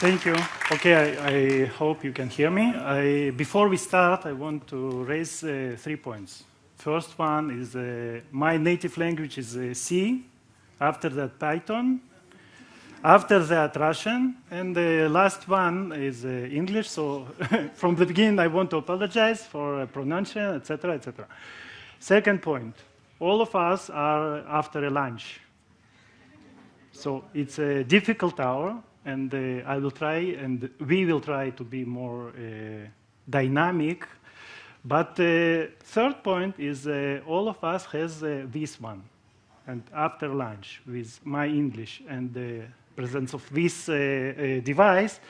Thank you. Okay, I hope you can hear me. Before we start, I want to raise 3 points. First one is my native language is C, after that Python, after that Russian, and the last one is English. So from the beginning, I want to apologize for pronunciation, etc., etc. Second point, all of us are after a lunch. So it's a difficult hour, and I will try, and we will try to be more dynamic. But third point is all of us has this one. And after lunch, with my English and the presence of this device,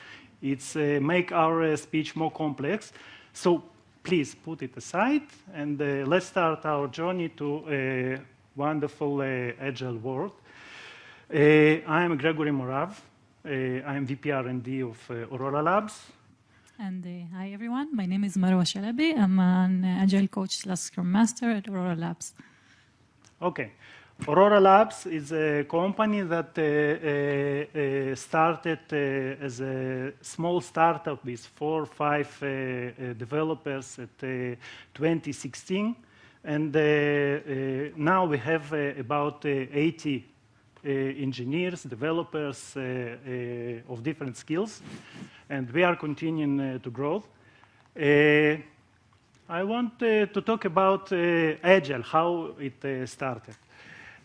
it's make our speech more complex. So please put it aside, and let's start our journey to a wonderful Agile world. I am Gregory Morav. I am VP R&D of Aurora Labs. And hi, everyone. My name is Marwa Shalabi. I'm an Agile coach / Scrum Master at Aurora Labs. Okay. Aurora Labs is a company that started as a small startup with 4 or 5 developers at 2016. And now we have about 80 engineers, developers of different skills, and we are continuing to grow. I want to talk about Agile, how it started.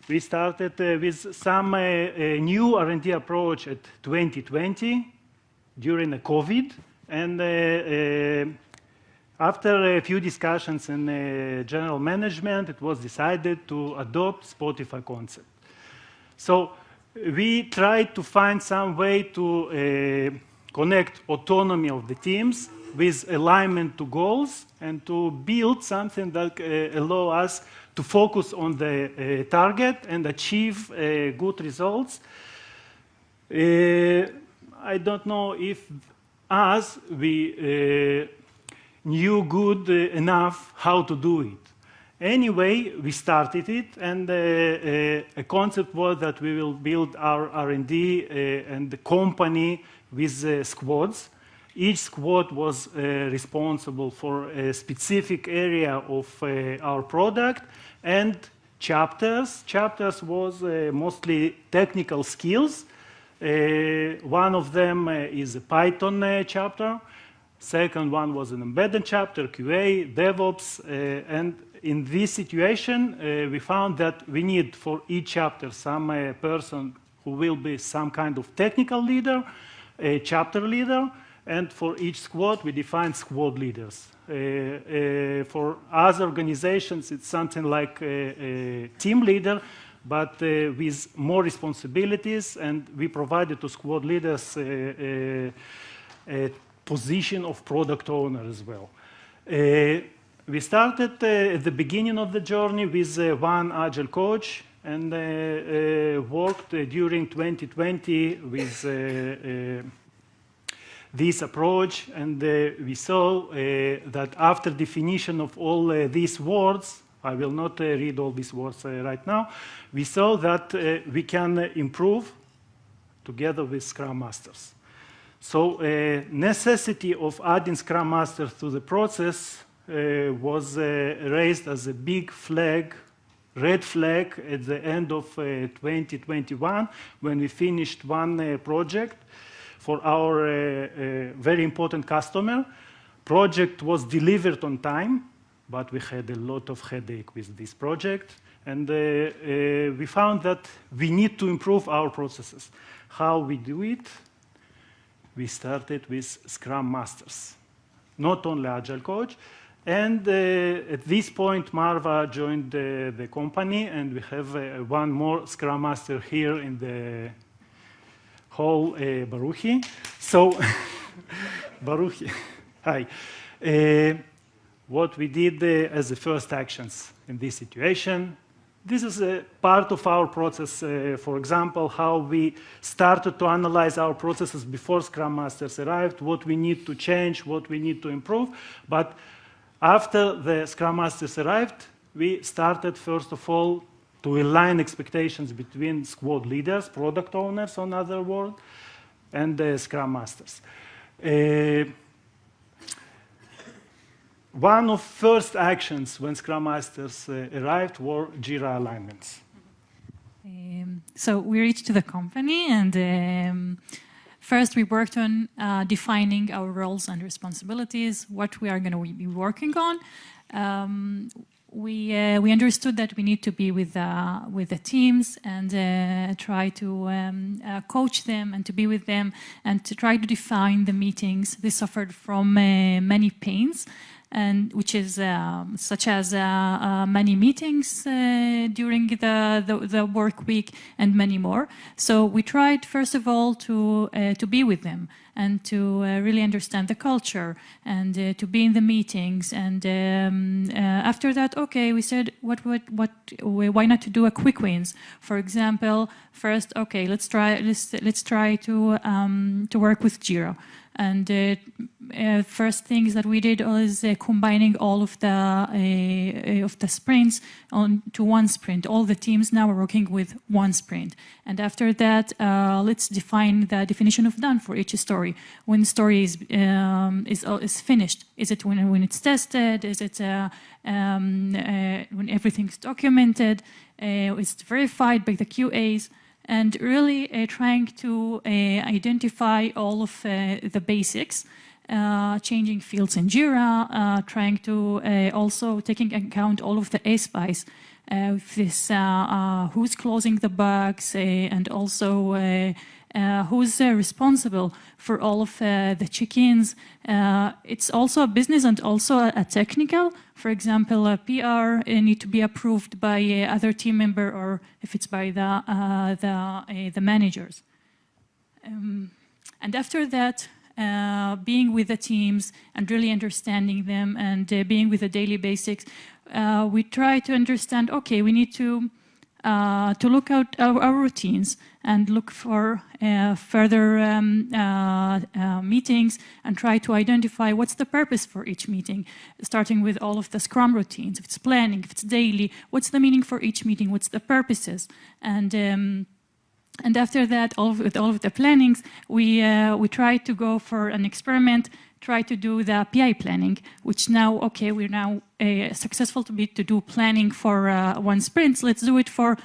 We started with some new R&D approach at 2020 during the COVID, and after a few discussions in general management, it was decided to adopt Spotify concept. So we tried to find some way to connect autonomy of the teams with alignment to goals and to build something that allow us to focus on the target and achieve good results. I don't know if we knew good enough how to do it. Anyway, we started it, and a concept was that we will build our R&D and the company with squads. Each squad was responsible for a specific area of our product, and chapters. Chapters was mostly technical skills. One of them is a Python chapter. Second one was an embedded chapter, QA, DevOps, and in this situation, we found that we need for each chapter some person who will be some kind of technical leader, a chapter leader, and for each squad, we defined squad leaders. For other organizations, it's something like a team leader, but with more responsibilities, and we provided to squad leaders a position of product owner as well. We started at the beginning of the journey with one Agile coach, and worked during 2020 with this approach, and we saw that after definition of all these words, I will not read all these words right now, we saw that we can improve together with Scrum Masters. So necessity of adding Scrum Masters to the process was raised as a big flag, red flag at the end of 2021 when we finished one project for our very important customer. Project was delivered on time, but we had a lot of headache with this project, and we found that we need to improve our processes. How we do it? We started with Scrum Masters, not only Agile coach. And at this point, Marwa joined the company, and we have one more Scrum Master here in the hall, Baruchi. So, Baruchi, hi. What we did as the first actions in this situation, this is a part of our process, for example, how we started to analyze our processes before Scrum Masters arrived, what we need to change, what we need to improve. But after the Scrum Masters arrived, we started, first of all, to align expectations between squad leaders, product owners, on other word, and Scrum Masters. One of first actions when Scrum Masters arrived were Jira alignments. So we reached to the company, and first we worked on defining our roles and responsibilities, what we are going to be working on. We understood that we need to be with the teams and try to coach them and to be with them and to try to define the meetings. They suffered from many pains, and which is such as many meetings during the work week and many more. So we tried first of all to be with them and to really understand the culture and to be in the meetings. And after that, okay, we said, why not to do a quick wins? For example, first, okay, let's try to work with Jira. And first things that we did was combining all of the sprints onto one sprint. All the teams now are working with one sprint. And after that, let's define the definition of done for each story. When the story is finished, is it when it's tested? Is it when everything's documented? It's verified by the QAs? And really trying to identify all of the basics, changing fields in Jira, trying to also taking account all of the ASPICE, this who's closing the bugs, and also who's responsible for all of the check-ins. It's also a business and also a technical. For example, a PR need to be approved by other team member, or if it's by the managers. And after that, being with the teams and really understanding them and being with the daily basics, we try to understand, okay, we need to look at our routines and look for further meetings and try to identify what's the purpose for each meeting, starting with all of the Scrum routines, if it's planning, if it's daily, what's the meaning for each meeting, what's the purposes. And after that, with all of the plannings, we try to go for an experiment, try to do the PI planning, which now, okay, we're now successful to do planning for one sprint. Let's do it for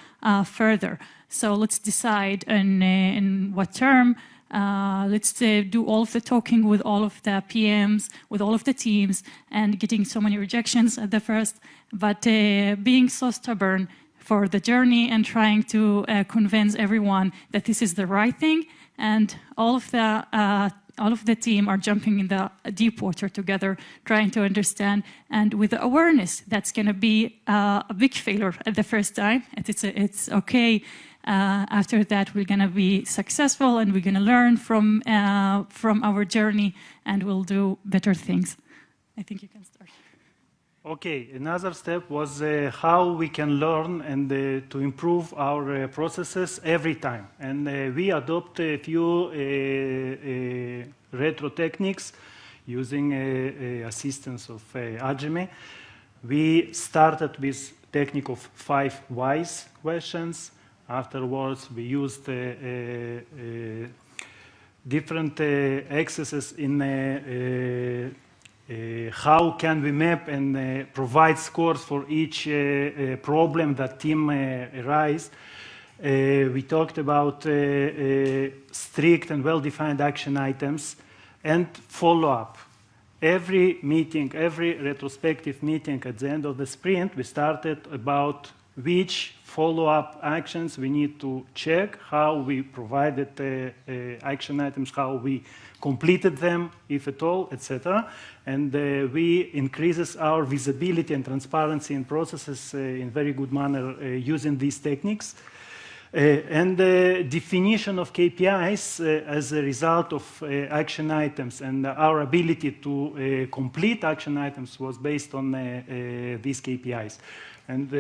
further. So let's decide in what term. Let's do all of the talking with all of the PMs, with all of the teams, and getting so many rejections at the first, but being so stubborn for the journey and trying to convince everyone that this is the right thing, and all of the team are jumping in the deep water together, trying to understand, and with the awareness that's going to be a big failure at the first time, and it's okay. After that, we're going to be successful, and we're going to learn from our journey, and we'll do better things. I think you can start. Okay, another step was how we can learn and to improve our processes every time. And we adopt a few retro techniques using assistance of Ajimeh. We started with technique of 5 whys questions. Afterwards, we used different exercises in how can we map and provide scores for each problem that team arise. We talked about strict and well-defined action items and follow-up. Every meeting, every retrospective meeting at the end of the sprint, we started about which follow-up actions we need to check, how we provided action items, how we completed them, if at all, etc. And we increases our visibility and transparency in processes in very good manner using these techniques. And the definition of KPIs as a result of action items and our ability to complete action items was based on these KPIs. And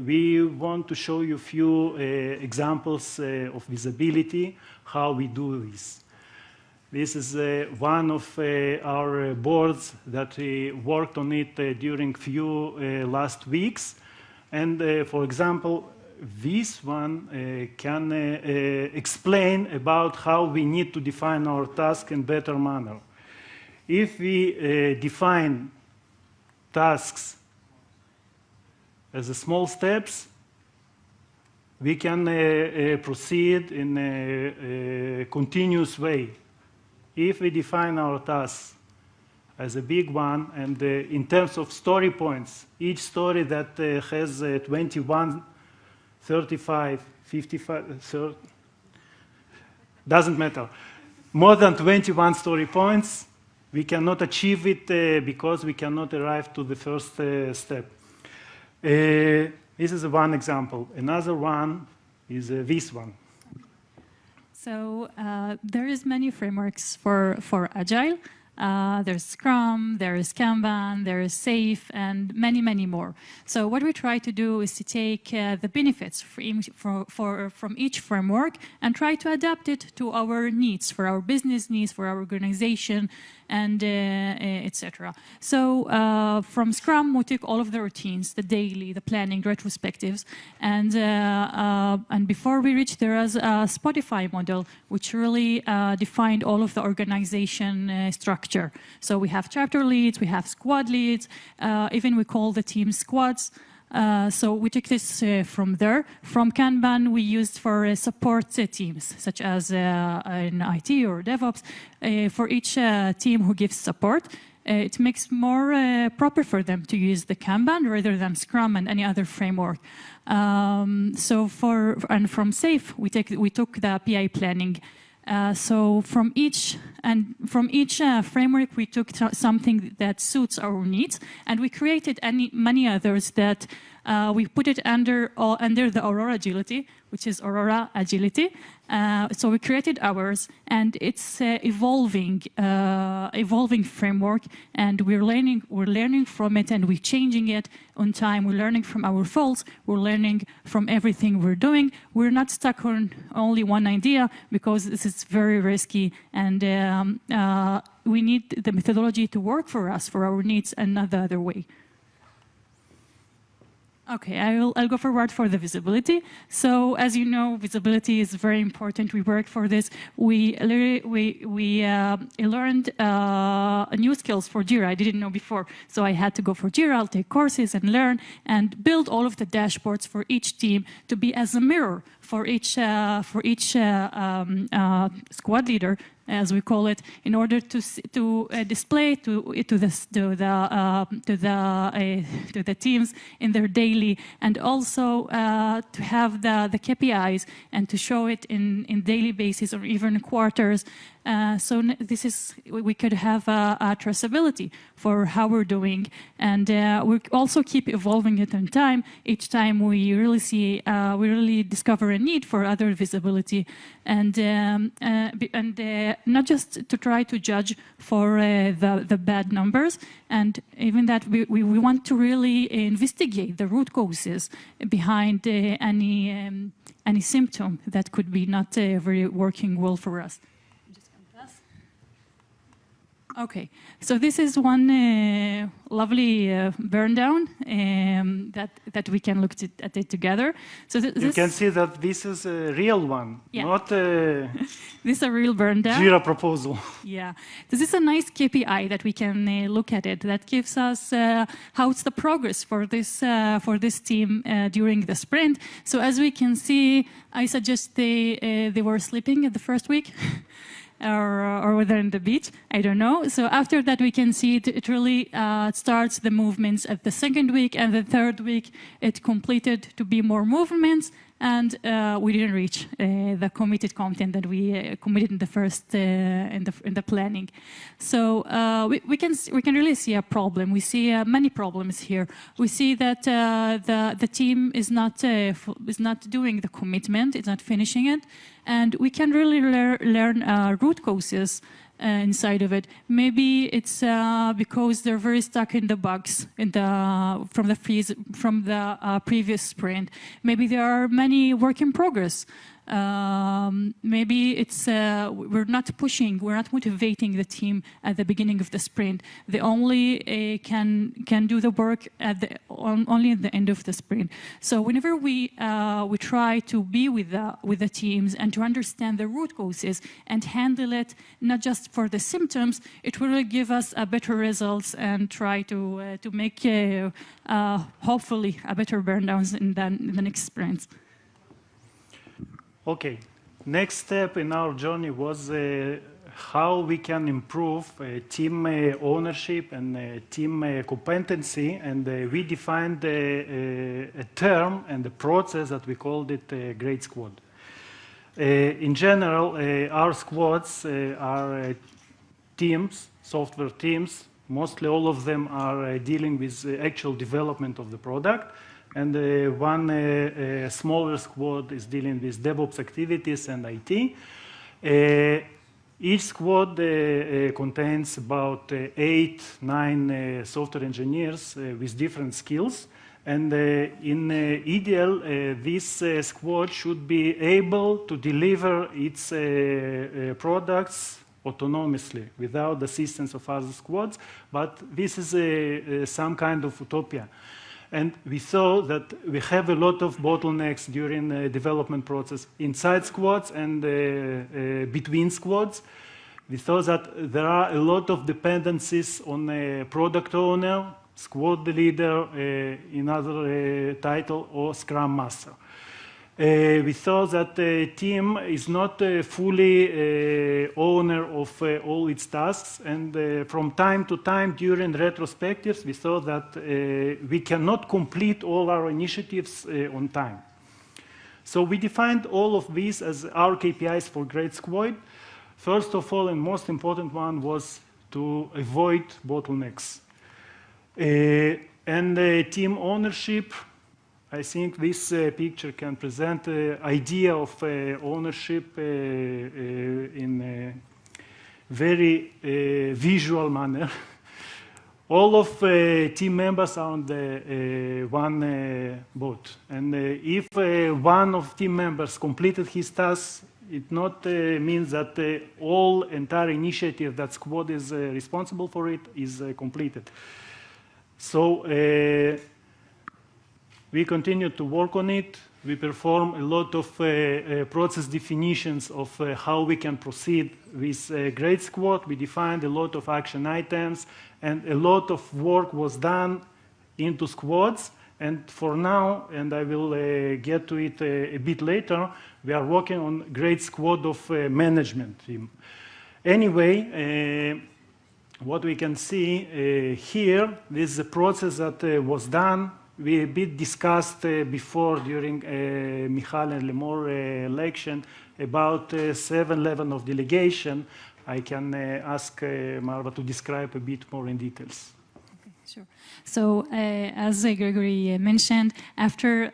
we want to show you a few examples of visibility, how we do this. This is one of our boards that we worked on it during few last weeks. And for example, this one can explain about how we need to define our task in better manner. If we define tasks as small steps, we can proceed in a continuous way. If we define our tasks as a big one, and in terms of story points, each story that has 21, 35, 55, 30, doesn't matter. More than 21 story points, we cannot achieve it because we cannot arrive to the first step. This is one example. Another one is this one. So there is many frameworks for Agile. There's Scrum, there is Kanban, there is SAFe, and many, many more. So what we try to do is to take the benefits from each framework and try to adapt it to our needs, for our business needs, for our organization, and etc. So from Scrum, we took all of the routines, the daily, the planning, the retrospectives, and before we reached there was a Spotify model, which really defined all of the organization structure. So we have chapter leads, we have squad leads, even we call the team squads. So we took this from there. From Kanban, we used for support teams, such as in IT or DevOps. For each team who gives support, it makes more proper for them to use the Kanban rather than Scrum and any other framework. So from SAFe, we took the PI planning. So from each framework, we took something that suits our needs, and we created many others that we put it under the Aurora Agility, which is Aurora Agility. So we created ours, and it's evolving framework, and we're learning from it, and we're changing it on time. We're learning from our faults. We're learning from everything we're doing. We're not stuck on only one idea, because this is very risky, and we need the methodology to work for us, for our needs, and not the other way. Okay, I'll go forward for the visibility. So as you know, visibility is very important. We work for this. We learned new skills for Jira. I didn't know before, so I had to go for Jira. I'll take courses and learn and build all of the dashboards for each team to be as a mirror for each squad leader, as we call it, in order to display to the teams in their daily, and also to have the KPIs and to show it in daily basis or even quarters. So this is, we could have a traceability for how we're doing, and we also keep evolving it in time. Each time we really see, we really discover a need for other visibility, and not just to try to judge for the bad numbers, and even that we want to really investigate the root causes behind any symptom that could be not very working well for us. Okay, so this is one lovely burn down that we can look at it together. So you can see that this is a real one, yeah. Not a this is a real burn down. Jira proposal. Yeah, this is a nice KPI that we can look at it. That gives us how's the progress for this team during the sprint. So as we can see, I suggest they were sleeping at the first week. Or whether in the beach, I don't know. So after that, we can see it really starts the movements at the second week, and the third week it completed to be more movements, and we didn't reach the committed content that we committed in the first in the planning. So we can really see a problem. We see many problems here. We see that the team is not doing the commitment. It's not finishing it. And we can really learn root causes inside of it. Maybe it's because they're very stuck in the bugs from the previous sprint. Maybe there are many work in progress. maybe it's we're not pushing, we're not motivating the team at the beginning of the sprint. They only can do the work at only at the end of the sprint. So whenever we try to be with the teams and to understand the root causes and handle it not just for the symptoms, it will give us a better results and try to make hopefully a better burn downs in the next sprints. Okay, next step in our journey was how we can improve team ownership and team competency, and we defined a term and a process that we called it Great Squad. In general, our squads are teams, software teams. Mostly all of them are dealing with actual development of the product. And one smaller squad is dealing with DevOps activities and IT. Each squad contains about 8, 9 software engineers with different skills. And in ideal, this squad should be able to deliver its products autonomously without the assistance of other squads. But this is some kind of utopia. And we saw that we have a lot of bottlenecks during the development process inside squads and between squads. We saw that there are a lot of dependencies on a product owner, squad leader, another title, or Scrum Master. We saw that the team is not fully owner of all its tasks, and from time to time during retrospectives, we saw that we cannot complete all our initiatives on time. So we defined all of these as our KPIs for Great Squad. First of all, and most important one was to avoid bottlenecks. And team ownership, I think this picture can present an idea of ownership in a very visual manner. All of team members are on the one boat. And if one of team members completed his task, it not means that all entire initiative that squad is responsible for it is completed. So we continue to work on it. We perform a lot of process definitions of how we can proceed with Great Squad. We defined a lot of action items, and a lot of work was done into squads. And for now, and I will get to it a bit later, we are working on Great Squad of management team. Anyway, what we can see here, this is a process that was done. We a bit discussed before during Michal and Lemore election about 7 levels of delegation. I can ask Marwa to describe a bit more in details. Okay, sure. So as Gregory mentioned, after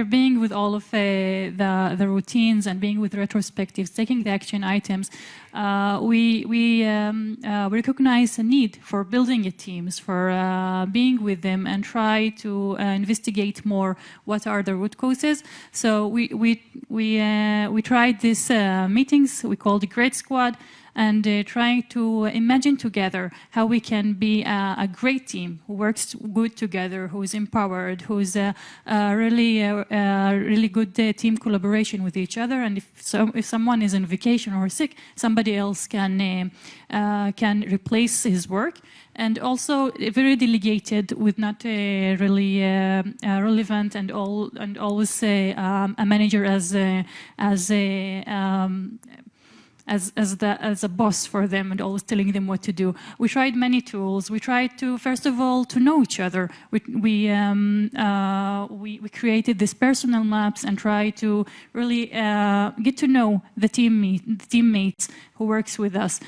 being with all of the routines and being with retrospectives, taking the action items, we recognize a need for building a teams, for being with them and try to investigate more what are the root causes. So we tried these meetings we called the Great Squad, and trying to imagine together how we can be a great team who works good together, who is empowered, who is really good team collaboration with each other. And if someone is on vacation or sick, somebody else can replace his work. And also very delegated, with not really relevant, and always a manager as a boss for them and always telling them what to do. We tried many tools. We tried to, first of all, to know each other. We created these personal maps and tried to really get to know the teammates who works with us.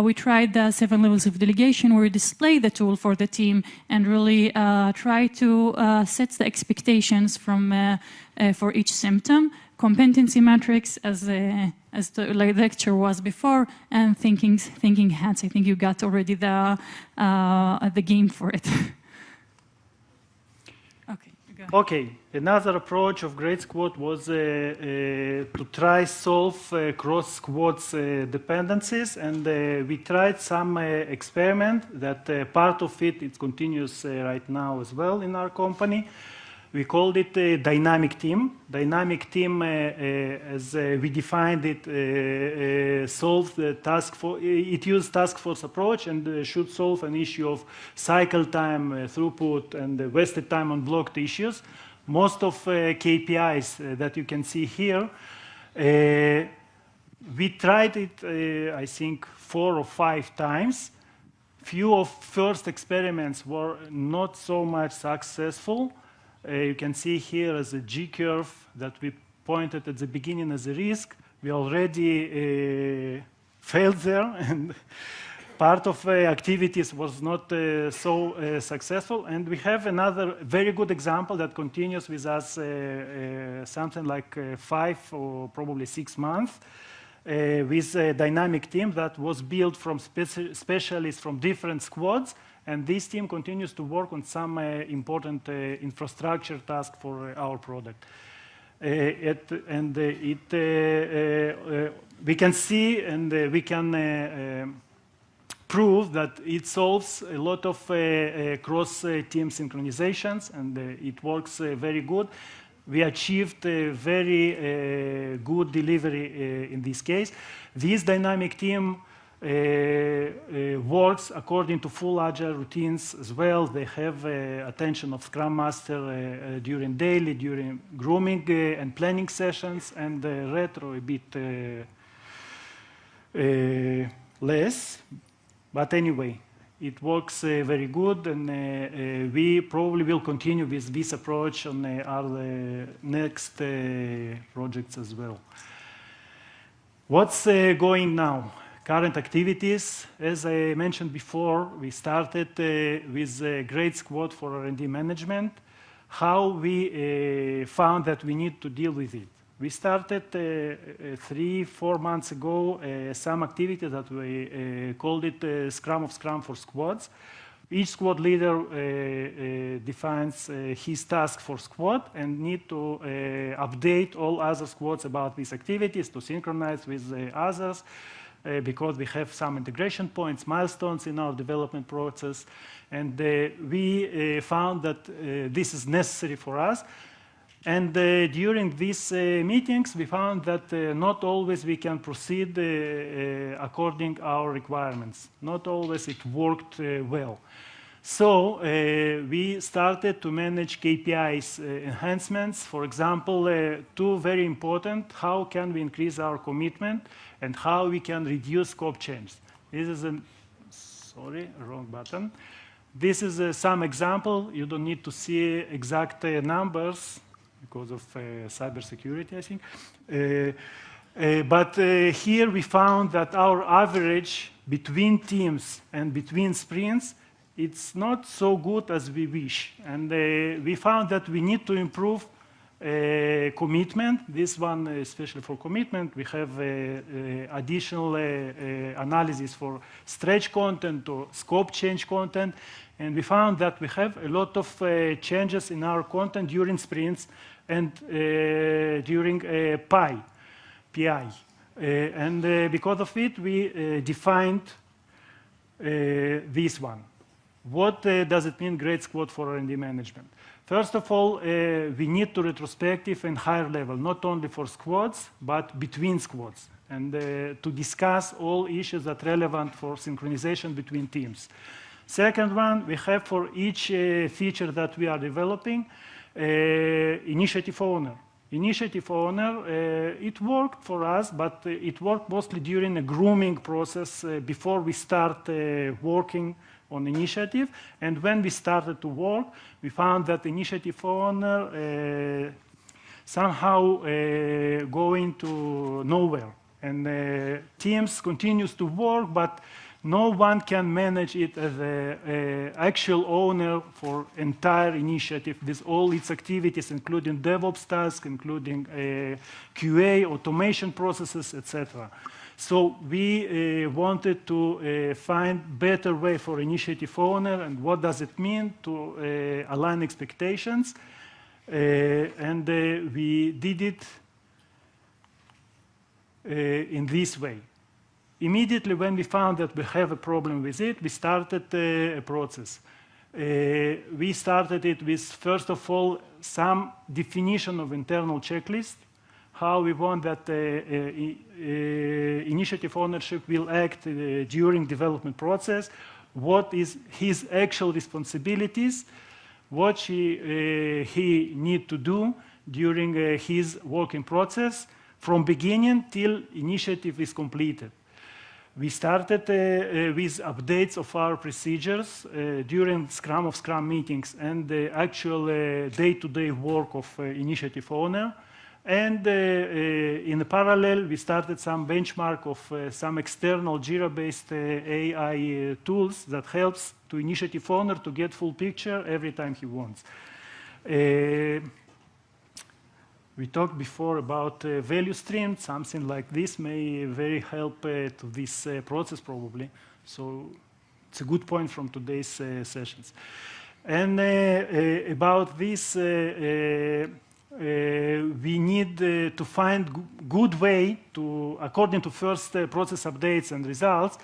We tried the 7 levels of delegation, where we display the tool for the team and really try to set the expectations for each symptom. Competency matrix, as the lecture was before, and thinking hats. I think you got already the game for it. Okay, go Okay, another approach of Great Squad was to try solve cross-squads dependencies, and we tried some experiment that part of it continues right now as well in our company. We called it a dynamic team. Dynamic team, as we defined it, solves the task force. It uses task force approach and should solve an issue of cycle time, throughput, and wasted time on blocked issues. Most of KPIs that you can see here, we tried it, I think, 4 or 5 times. Few of first experiments were not so much successful. You can see here as a G-curve that we pointed at the beginning as a risk. We already failed there, and part of activities was not so successful. And we have another very good example that continues with us something like 5 or probably 6 months with a dynamic team that was built from specialists from different squads. And this team continues to work on some important infrastructure task for our product. We can see and we can prove that it solves a lot of cross-team synchronizations, and it works very good. We achieved a very good delivery in this case. This dynamic team works according to full Agile routines as well. They have attention of Scrum Master during daily, during grooming and planning sessions, and retro a bit less. But anyway, it works very good, and we probably will continue with this approach on our next projects as well. What's going now? Current activities, as I mentioned before, we started with a Great Squad for R&D management. How we found that we need to deal with it. We started 3-4 months ago some activity that we called it Scrum of Scrum for squads. Each squad leader defines his task for squad and need to update all other squads about these activities to synchronize with others. Because we have some integration points, milestones in our development process, and we found that this is necessary for us. And during these meetings, we found that not always we can proceed according to our requirements. Not always it worked well. So we started to manage KPIs enhancements. For example, 2 very important: how can we increase our commitment, and how we can reduce scope change. This is sorry, wrong button. This is some example. You don't need to see exact numbers because of cybersecurity, I think. But here we found that our average between teams and between sprints, it's not so good as we wish. And we found that we need to improve commitment. This one, especially for commitment, we have additional analysis for stretch content or scope change content. And we found that we have a lot of changes in our content during sprints and during PI. And because of it, we defined this one. What does it mean, Great Squad for R&D management? First of all, we need to retrospective and higher level, not only for squads, but between squads, and to discuss all issues that are relevant for synchronization between teams. Second one, we have for each feature that we are developing, initiative owner. Initiative owner, it worked for us, but it worked mostly during a grooming process before we start working on initiative. And when we started to work, we found that initiative owner somehow going to nowhere. And teams continues to work, but no one can manage it as an actual owner for entire initiative with all its activities, including DevOps tasks, including QA, automation processes, etc. So we wanted to find better way for initiative owner, and what does it mean to align expectations. And we did it in this way. Immediately when we found that we have a problem with it, we started a process. We started it with, first of all, some definition of internal checklist, how we want that initiative ownership will act during development process, what is his actual responsibilities, what he need to do during his working process from beginning till initiative is completed. We started with updates of our procedures during Scrum of Scrum meetings and the actual day-to-day work of initiative owner. And in parallel, we started some benchmark of some external Jira-based AI tools that helps to initiative owner to get full picture every time he wants. We talked before about value stream. Something like this may very help to this process probably. So it's a good point from today's sessions. And about this, we need to find good way to, according to first process updates and results,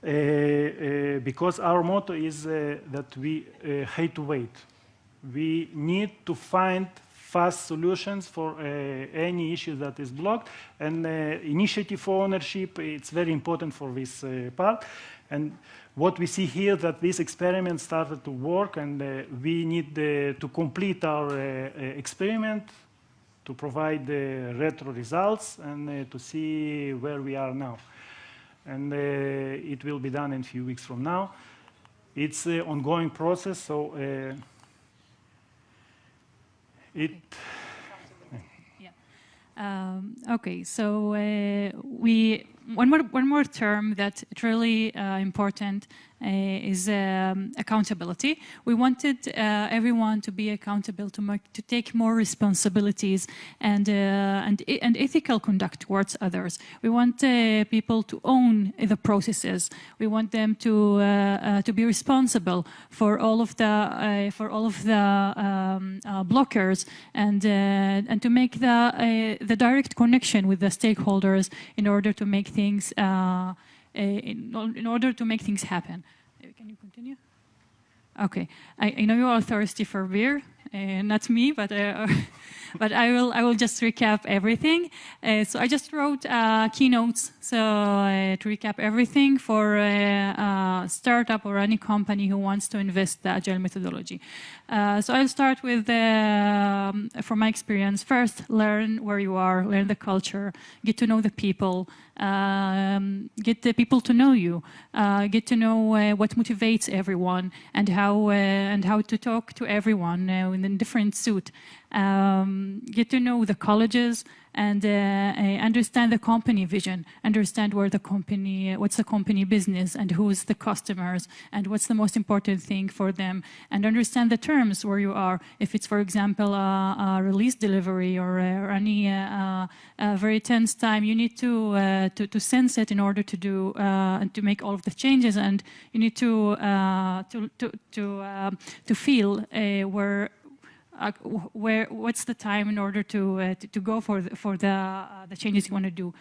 because our motto is that we hate to wait. We need to find fast solutions for any issue that is blocked, and initiative ownership, it's very important for this part. And what we see here that this experiment started to work, and we need to complete our experiment to provide retro results and to see where we are now. And it will be done in a few weeks from now. It's an ongoing process, so okay, so one more term that's really important is accountability. We wanted everyone to be accountable, to take more responsibilities and ethical conduct towards others. We want people to own the processes. We want them to be responsible for all of the blockers and to make the direct connection with the stakeholders in order to make things in order to make things happen. Can you continue? Okay, I know you are thirsty for beer, not me, but but I will just recap everything. So I just wrote keynotes, so to recap everything for a startup or any company who wants to invest the Agile methodology. So I'll start with, from my experience, first learn where you are, learn the culture, get to know the people, get the people to know you, get to know what motivates everyone and how to talk to everyone in a different suit. Get to know the colleges and understand the company vision, understand where the company, what's the company business and who's the customers and what's the most important thing for them, and understand the terms where you are. If it's, for example, a release delivery or any very tense time, you need to sense it in order to do and to make all of the changes, and you need to feel what's the time in order to go for the changes you want to do.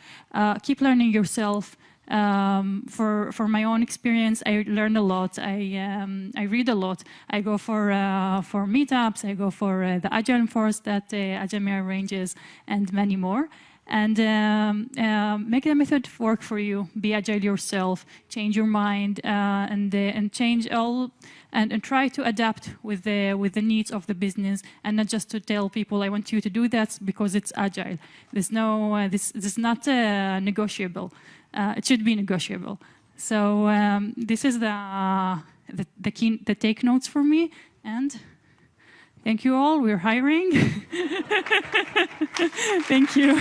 Keep learning yourself. For my own experience, I learn a lot. I read a lot. I go for meetups. I go for the Agile Force that Ajimeh arranges, and many more. And make the method work for you. Be agile yourself. Change your mind and change all. And try to adapt with the needs of the business, and not just to tell people, I want you to do that because it's agile. There's no, this is not negotiable. It should be negotiable. So this is the take notes for me, and thank you all. We're hiring. Thank you.